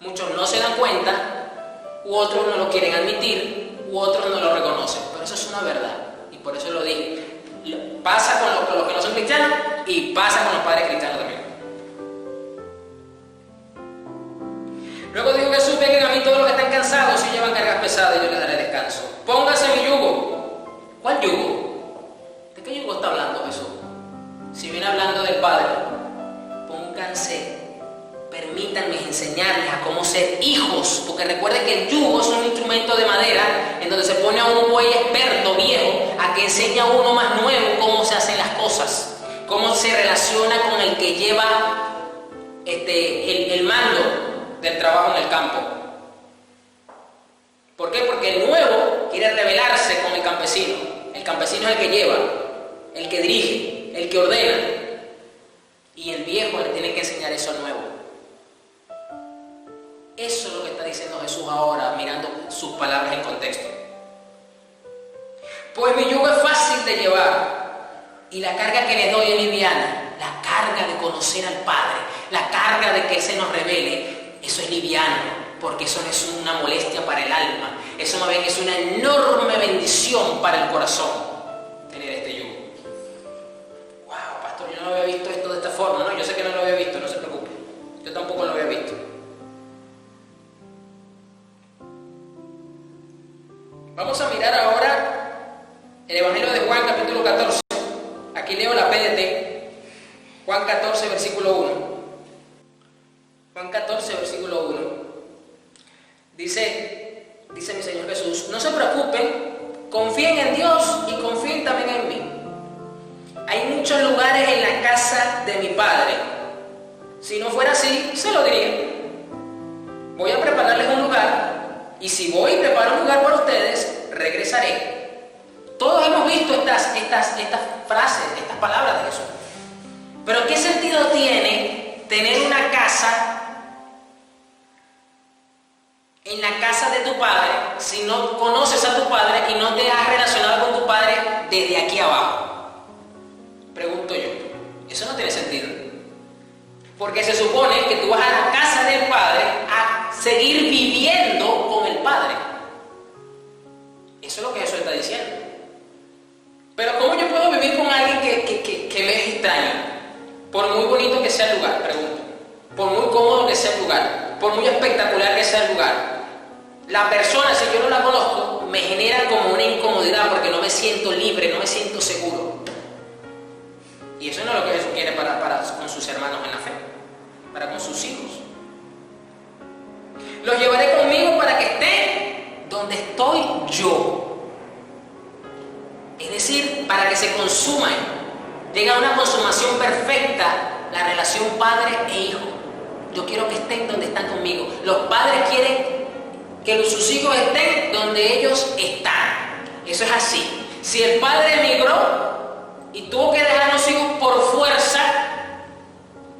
S1: Muchos no se dan cuenta, u otros no lo quieren admitir, u otros no lo reconocen. Pero eso es una verdad, y por eso lo dije. Pasa con los que no son cristianos y pasa con los padres cristianos también. Luego dijo Jesús: vengan a mí todos los que están cansados y llevan cargas pesadas, y yo les daré descanso. Pónganse mi yugo. ¿Cuál yugo? ¿De qué yugo está hablando Jesús? Si viene hablando del Padre, pónganse, permítanme enseñarles a cómo ser hijos, porque recuerden que el yugo es un instrumento de madera en donde se pone a un buey experto, viejo, a que enseña a uno más nuevo cómo se hacen las cosas, cómo se relaciona con el que lleva el mando del trabajo en el campo. ¿Por qué? Porque el nuevo quiere rebelarse con el campesino. El campesino es el que lleva, el que dirige, el que ordena. Y el viejo le tiene que enseñar eso al nuevo. Eso es lo que está diciendo Jesús ahora, mirando sus palabras en contexto. Pues mi yugo es fácil de llevar y la carga que les doy es liviana. La carga de conocer al Padre, la carga de que se nos revele, eso es liviano, porque eso no es una molestia para el alma. Eso más bien es una enorme bendición para el corazón, tener este yugo. Wow, pastor, yo no había visto esto de esta forma. No, yo sé que no lo había visto, no se preocupe. Yo tampoco lo había visto. Vamos a mirar ahora el Evangelio de Juan, capítulo 14. Aquí leo la PDT. Juan 14, versículo 1. Juan 14, versículo 1. Dice mi Señor Jesús: no se preocupen, confíen en Dios y confíen también en mí. Hay muchos lugares en la casa de mi Padre. Si no fuera así, se lo diría. Voy a prepararles un lugar, y si voy y preparo un lugar para ustedes, regresaré. Todos todos hemos visto estas frases, estas palabras de Jesús. Pero ¿qué sentido tiene tener una casa en la casa de tu padre si no conoces a tu padre y no te has relacionado con tu padre desde aquí abajo? Pregunto yo. Eso no tiene sentido. Porque se supone que tú vas a la casa del padre a seguir viviendo con el padre. Eso es lo que Jesús está diciendo. Pero ¿cómo yo puedo vivir con alguien que me es extraño? Por muy bonito que sea el lugar, pregunto. Por muy cómodo que sea el lugar. Por muy espectacular que sea el lugar. La persona, si yo no la conozco, me genera como una incomodidad porque no me siento libre, no me siento seguro. Y eso no es lo que Jesús quiere para con sus hermanos en la fe, para con sus hijos. Los llevaré conmigo para que estén donde estoy yo. Es decir, para que se consuman, llega a una consumación perfecta la relación padre e hijo. Yo quiero que estén donde están conmigo. Los padres quieren que sus hijos estén donde ellos están. Eso es así. Si el padre emigró y tuvo que dejar a los hijos por fuerza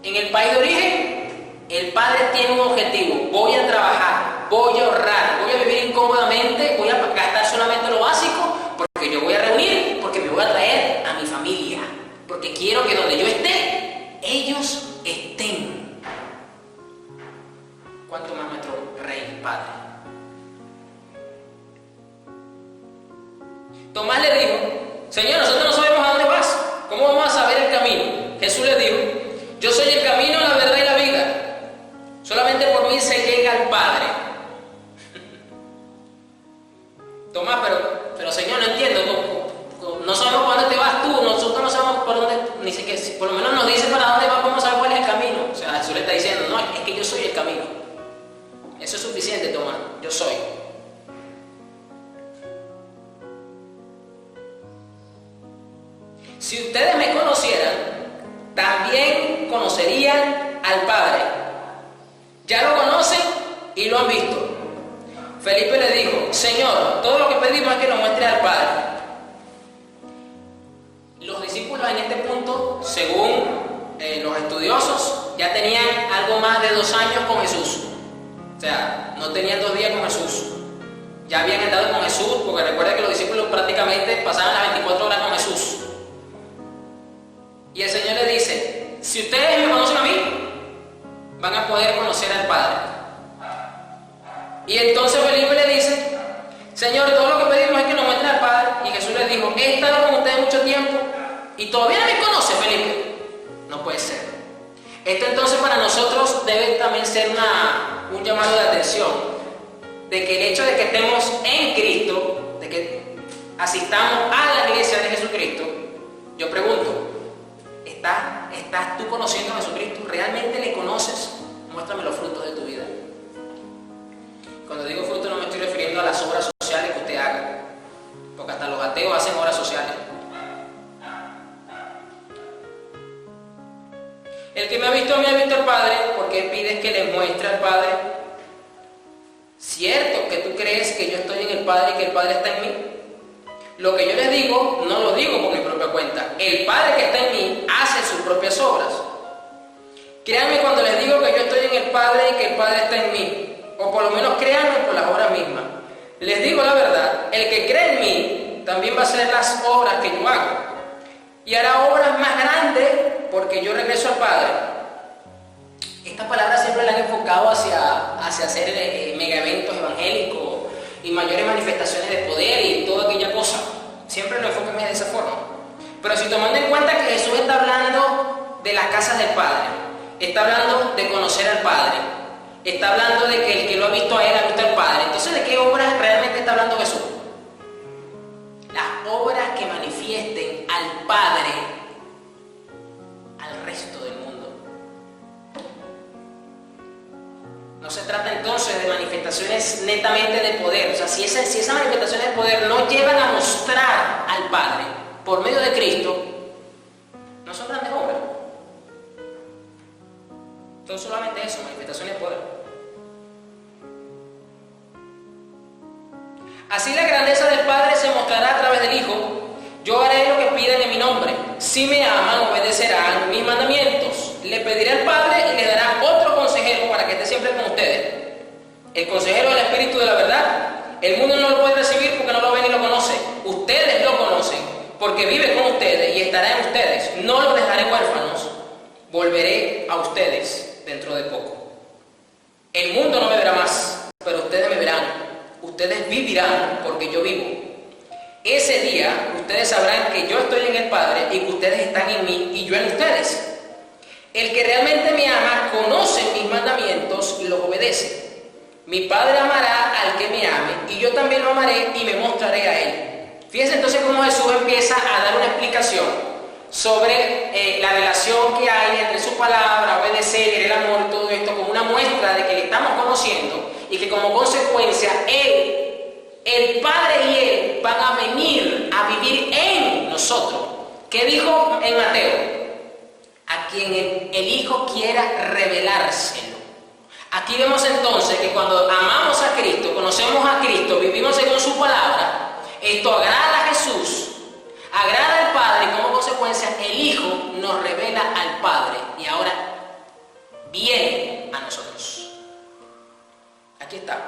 S1: en el país de origen, el padre tiene un objetivo: voy a trabajar, voy a ahorrar, voy a vivir incómodamente, voy a gastar solamente lo básico, porque yo voy a reunir, porque me voy a traer a mi familia, porque quiero que donde yo esté, ellos estén. ¿Cuánto más nuestro Rey Padre? Tomás le dijo: Señor, nosotros no sabemos a dónde vas. ¿Cómo vamos a saber el camino? Jesús le dijo: yo soy el camino, la verdad y la vida. Solamente por mí se llega al Padre. Tomás, pero Señor, no entiendo. No sabemos para dónde te vas tú. Nosotros no sabemos por dónde. Ni siquiera, por lo menos nos dice para dónde vas, vamos a saber cuál es el camino. O sea, Jesús le está diciendo: no, es que yo soy el camino. Eso es suficiente, Tomás. Yo soy. Si ustedes me conocieran, también conocerían al Padre. Ya lo conocen y lo han visto. Felipe le dijo: Señor, todo lo que pedimos es que nos muestre al Padre. Los discípulos en este punto, según los estudiosos, ya tenían algo más de 2 años con Jesús. O sea, no tenían 2 días con Jesús. Ya habían andado con Jesús, porque recuerda que los discípulos prácticamente pasaban las 24 horas con Jesús. Y el Señor le dice: si ustedes me conocen a mí, van a poder conocer al Padre. Y entonces Felipe le dice: Señor, todo lo que pedimos es que nos muestre al Padre. Y Jesús le dijo: he estado con ustedes mucho tiempo y todavía no me conoce, Felipe. No puede ser. Esto entonces para nosotros debe también ser un llamado de atención, de que el hecho de que estemos en Cristo, de que asistamos a la iglesia de Jesucristo, yo pregunto: ¿estás tú conociendo a Jesucristo? ¿Realmente le conoces? Muéstrame los frutos de tu vida. Cuando digo frutos no me estoy refiriendo a las obras sociales que usted haga, porque hasta los ateos hacen obras sociales. El que me ha visto a mí ha visto al Padre. ¿Por qué pides que le muestre al Padre? ¿Cierto que tú crees que yo estoy en el Padre y que el Padre está en mí? Lo que yo les digo, no lo digo por mi propia cuenta. El Padre que está en mí hace sus propias obras. Créanme cuando les digo que yo estoy en el Padre y que el Padre está en mí. O por lo menos créanme por las obras mismas. Les digo la verdad, el que cree en mí también va a hacer las obras que yo hago. Y hará obras más grandes porque yo regreso al Padre. Estas palabras siempre las han enfocado hacia hacer mega eventos evangélicos y mayores manifestaciones de poder y toda aquella cosa. Siempre lo enfocan de esa forma. Pero si tomando en cuenta que Jesús está hablando de las casas del Padre, está hablando de conocer al Padre, está hablando de que el que lo ha visto a él ha visto al Padre, entonces ¿de qué obras realmente está hablando Jesús? Las obras que manifiesten al Padre al resto del mundo. No se trata entonces de manifestaciones netamente de poder. O sea, si esas manifestaciones de poder no llevan a mostrar al Padre por medio de Cristo, no son grandes obras. Son solamente eso, manifestaciones de poder. Así la grandeza del Padre se mostrará a través del Hijo Yo haré lo que pidan en mi nombre. Si me aman, obedecerán mis mandamientos. Le pediré al Padre y le dará otro consejero para que esté siempre con ustedes. El consejero del Espíritu de la verdad. El mundo no lo puede recibir porque no lo ve ni lo conoce. Ustedes lo conocen porque vive con ustedes y estará en ustedes. No los dejaré huérfanos. Volveré a ustedes dentro de poco. El mundo no me verá más, pero ustedes me verán. Ustedes vivirán porque yo vivo. Ese día ustedes sabrán que yo estoy en el Padre y que ustedes están en mí y yo en ustedes. El que realmente me ama conoce mis mandamientos y los obedece. Mi Padre amará al que me ame y yo también lo amaré y me mostraré a él. Fíjense entonces cómo Jesús empieza a dar una explicación sobre la relación que hay entre su palabra, obedecer, el amor y todo esto como una muestra de que le estamos conociendo y que como consecuencia el Padre y Él van a venir a vivir en nosotros. ¿Qué dijo en Mateo? A quien el Hijo quiera revelárselo. Aquí vemos entonces que cuando amamos a Cristo, conocemos a Cristo, vivimos según su palabra, esto agrada a Jesús, agrada al Padre y como consecuencia el Hijo nos revela al Padre y ahora viene a nosotros. Aquí está.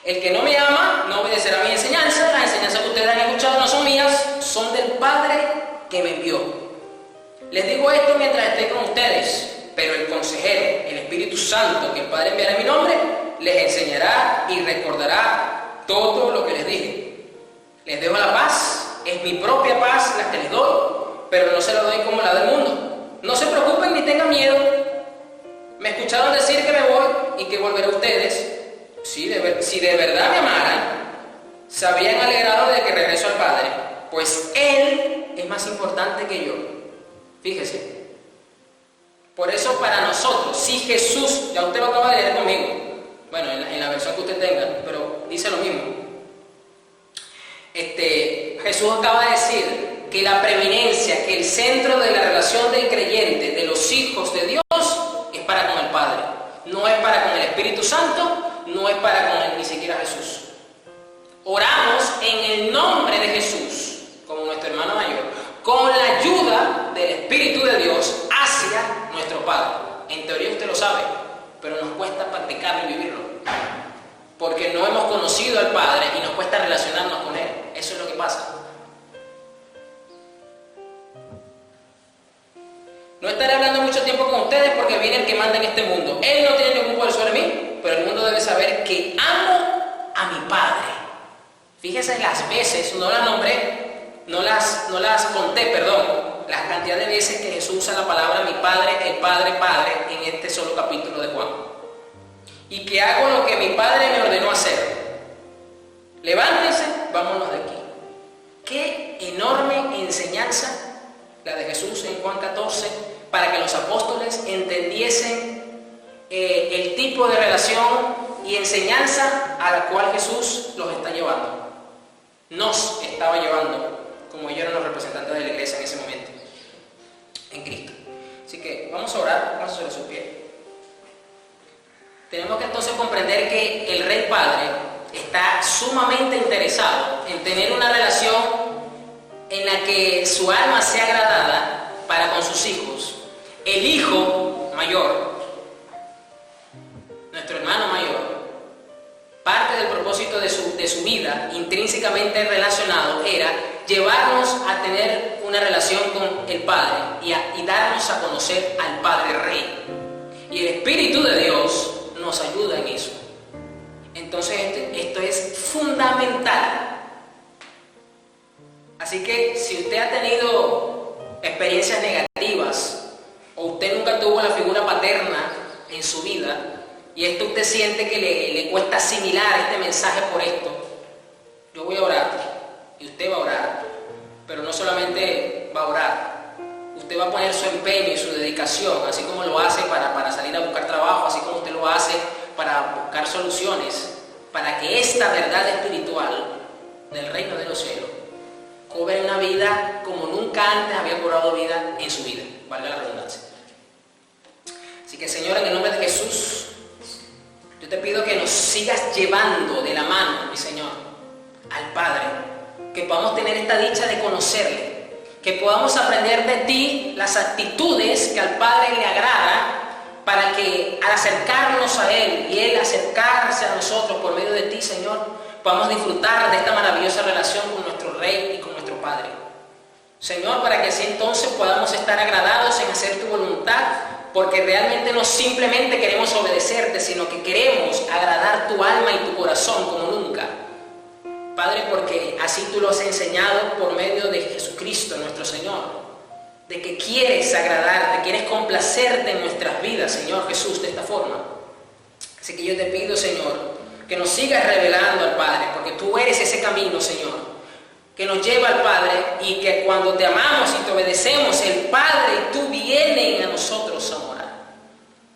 S1: El que no me ama no obedecerá a mi enseñanza. Las enseñanzas que ustedes han escuchado no son mías, son del Padre que me envió. Les digo esto mientras esté con ustedes, pero el consejero, el Espíritu Santo que el Padre enviará en mi nombre, les enseñará y recordará todo lo que les dije. Les dejo la paz, es mi propia paz la que les doy, pero no se la doy como la del mundo. No se preocupen ni tengan miedo. Me escucharon decir que me voy y que volveré a ustedes. Si de verdad me amaran, se habrían alegrado de que regreso al Padre, pues Él es más importante que yo. Fíjese. Por eso para nosotros, si Jesús, ya usted lo acaba de leer conmigo, bueno, en la versión que usted tenga, pero dice lo mismo. Jesús acaba de decir que la preeminencia, que el centro de la relación del creyente, de los hijos de Dios, es para con el Padre. No es para con el Espíritu Santo, no es para con ni siquiera Jesús. Oramos en el nombre de Jesús, como nuestro hermano mayor, con la ayuda del Espíritu de Dios hacia nuestro Padre. En teoría usted lo sabe, pero nos cuesta practicarlo y vivirlo. Porque no hemos conocido al Padre y nos cuesta relacionarnos con Él. Eso es lo que pasa. No estaré hablando mucho tiempo con ustedes porque viene el que manda en este mundo. Él no tiene ningún poder sobre mí, pero el mundo debe saber que amo a mi Padre. Fíjense las veces, no las nombré, no las conté, perdón. Las cantidades de veces que Jesús usa la palabra mi Padre, el Padre, Padre, en este solo capítulo de Juan. Y que hago lo que mi Padre me ordenó hacer. Levántense, vámonos de aquí. Qué enorme enseñanza la de Jesús en Juan 14, para que los apóstoles entendiesen el tipo de relación y enseñanza a la cual Jesús los está llevando. Nos estaba llevando, como ellos eran los representantes de la iglesia en ese momento, en Cristo. Así que vamos a orar, vamos sobre su pie. Tenemos que entonces comprender que el Rey Padre está sumamente interesado en tener una relación en la que su alma sea agradada para con sus hijos. El hijo mayor, nuestro hermano mayor, parte del propósito de su vida, intrínsecamente relacionado, era llevarnos a tener una relación con el Padre y darnos a conocer al Padre Rey. Y el Espíritu de Dios nos ayuda en eso. Entonces esto es fundamental. Así que si usted ha tenido experiencias negativas o usted nunca tuvo la figura paterna en su vida y esto usted siente que le cuesta asimilar este mensaje por esto, yo voy a orar y usted va a orar, pero no solamente va a orar, usted va a poner su empeño y su dedicación, así como lo hace para salir a buscar trabajo, así como usted lo hace para buscar soluciones, para que esta verdad espiritual del reino de los cielos cobre una vida como nunca antes había cobrado vida en su vida, valga la redundancia. Así que Señor, en el nombre de Jesús, yo te pido que nos sigas llevando de la mano, mi Señor, al Padre, que podamos tener esta dicha de conocerle, que podamos aprender de ti las actitudes que al Padre le agrada, para que al acercarnos a Él y Él acercarse a nosotros por medio de ti, Señor, podamos disfrutar de esta maravillosa relación con nuestro Rey y con nuestro Padre. Señor, para que así entonces podamos estar agradados en hacer tu voluntad, porque realmente no simplemente queremos obedecerte, sino que queremos agradar tu alma y tu corazón como nunca. Padre, porque así tú lo has enseñado por medio de Jesucristo nuestro Señor, de que quieres agradarte, quieres complacerte en nuestras vidas, Señor Jesús, de esta forma. Así que yo te pido, Señor, que nos sigas revelando al Padre, porque tú eres ese camino, Señor, que nos lleva al Padre, y que cuando te amamos y te obedecemos, el Padre y tú vienen a nosotros a morar.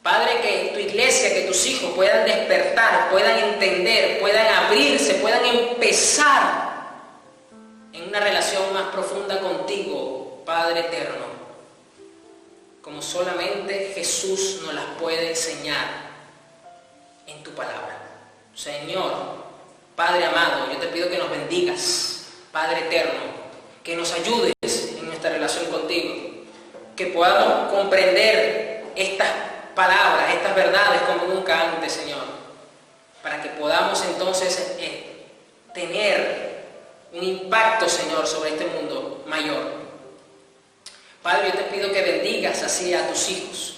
S1: Padre, que tu iglesia, que tus hijos puedan despertar, puedan entender, puedan abrirse, puedan empezar en una relación más profunda contigo, Padre eterno, como solamente Jesús nos las puede enseñar en tu palabra. Señor, Padre amado, yo te pido que nos bendigas, Padre eterno, que nos ayudes en nuestra relación contigo, que podamos comprender estas palabras, estas verdades como nunca antes, Señor, para que podamos entonces tener un impacto, Señor, sobre este mundo mayor. Padre, yo te pido que bendigas así a tus hijos,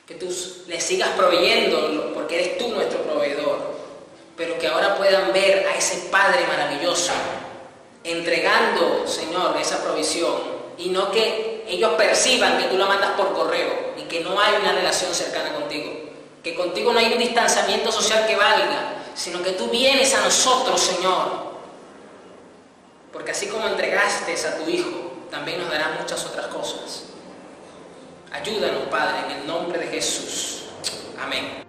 S1: que tú les sigas proveyendo, porque eres tú nuestro proveedor, pero que ahora puedan ver a ese Padre maravilloso entregando, Señor, esa provisión, y no que ellos perciban que tú la mandas por correo y que no hay una relación cercana contigo, que contigo no hay un distanciamiento social que valga, sino que tú vienes a nosotros, Señor, porque así como entregaste a tu Hijo, también nos dará muchas otras cosas. Ayúdanos, Padre, en el nombre de Jesús. Amén.